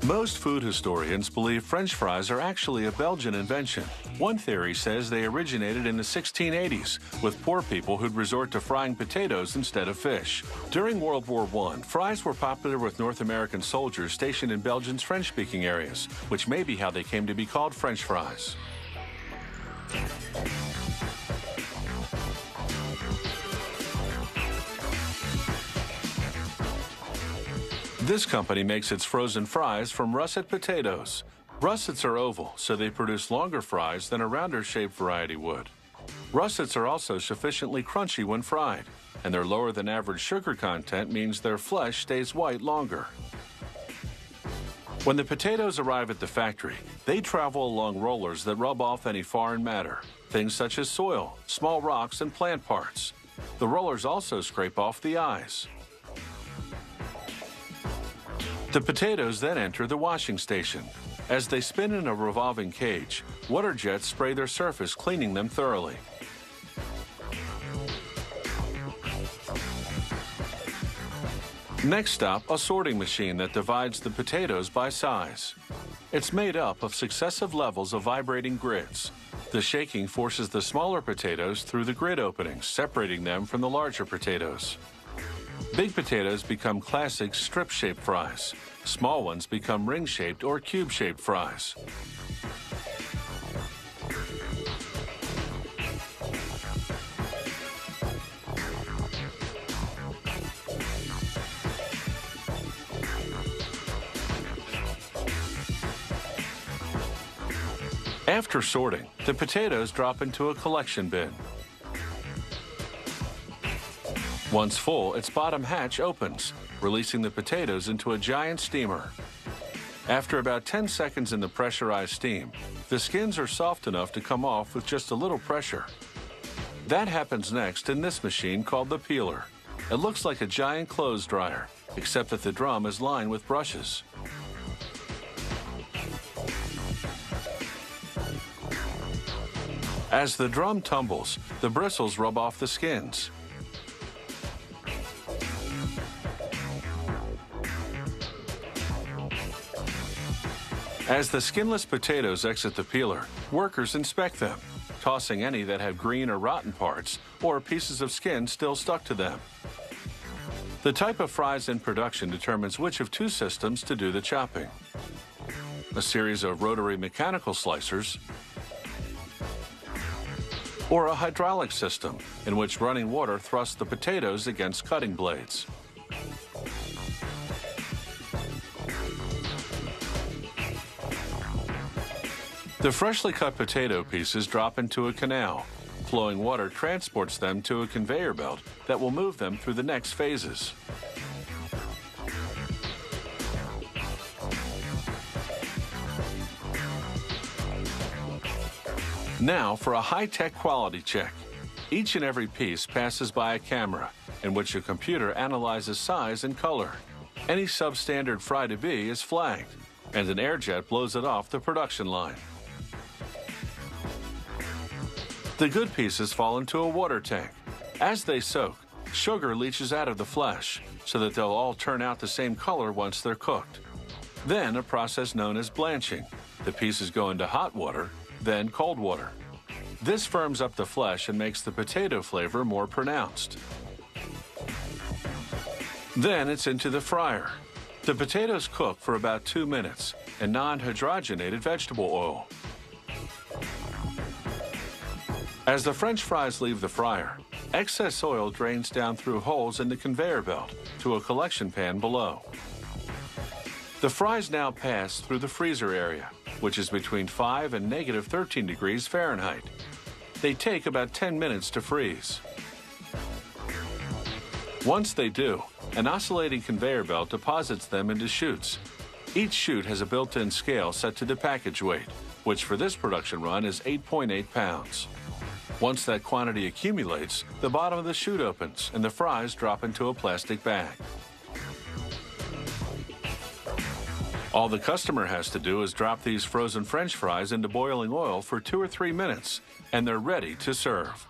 Most food historians believe French fries are actually a Belgian invention. One theory says they originated in the 1680s with poor people who'd resort to frying potatoes instead of fish. During World War I, fries were popular with North American soldiers stationed in Belgium's French-speaking areas, which may be how they came to be called French fries. This company makes its frozen fries from russet potatoes. Russets are oval, so they produce longer fries than a rounder-shaped variety would. Russets are also sufficiently crunchy when fried, and their lower-than-average sugar content means their flesh stays white longer. When the potatoes arrive at the factory, they travel along rollers that rub off any foreign matter, things such as soil, small rocks, and plant parts. The rollers also scrape off the eyes. The potatoes then enter the washing station. As they spin in a revolving cage, water jets spray their surface, cleaning them thoroughly. Next stop, a sorting machine that divides the potatoes by size. It's made up of successive levels of vibrating grids. The shaking forces the smaller potatoes through the grid openings, separating them from the larger potatoes. Big potatoes become classic strip-shaped fries. Small ones become ring-shaped or cube-shaped fries. After sorting, the potatoes drop into a collection bin. Once full, its bottom hatch opens, releasing the potatoes into a giant steamer. After about 10 seconds in the pressurized steam, the skins are soft enough to come off with just a little pressure. That happens next in this machine called the peeler. It looks like a giant clothes dryer, except that the drum is lined with brushes. As the drum tumbles, the bristles rub off the skins. As the skinless potatoes exit the peeler, workers inspect them, tossing any that have green or rotten parts or pieces of skin still stuck to them. The type of fries in production determines which of two systems to do the chopping: a series of rotary mechanical slicers or a hydraulic system in which running water thrusts the potatoes against cutting blades. The freshly cut potato pieces drop into a canal. Flowing water transports them to a conveyor belt that will move them through the next phases. Now for a high-tech quality check. Each and every piece passes by a camera in which a computer analyzes size and color. Any substandard fry to be is flagged, and an air jet blows it off the production line. The good pieces fall into a water tank. As they soak, sugar leaches out of the flesh so that they'll all turn out the same color once they're cooked. Then a process known as blanching. The pieces go into hot water, then cold water. This firms up the flesh and makes the potato flavor more pronounced. Then it's into the fryer. The potatoes cook for about 2 minutes in non-hydrogenated vegetable oil. As the French fries leave the fryer, excess oil drains down through holes in the conveyor belt to a collection pan below. The fries now pass through the freezer area, which is between 5 and -13 degrees Fahrenheit. They take about 10 minutes to freeze. Once they do, an oscillating conveyor belt deposits them into chutes. Each chute has a built-in scale set to the package weight, which for this production run is 8.8 pounds. Once that quantity accumulates, the bottom of the chute opens and the fries drop into a plastic bag. All the customer has to do is drop these frozen French fries into boiling oil for 2 or 3 minutes, and they're ready to serve.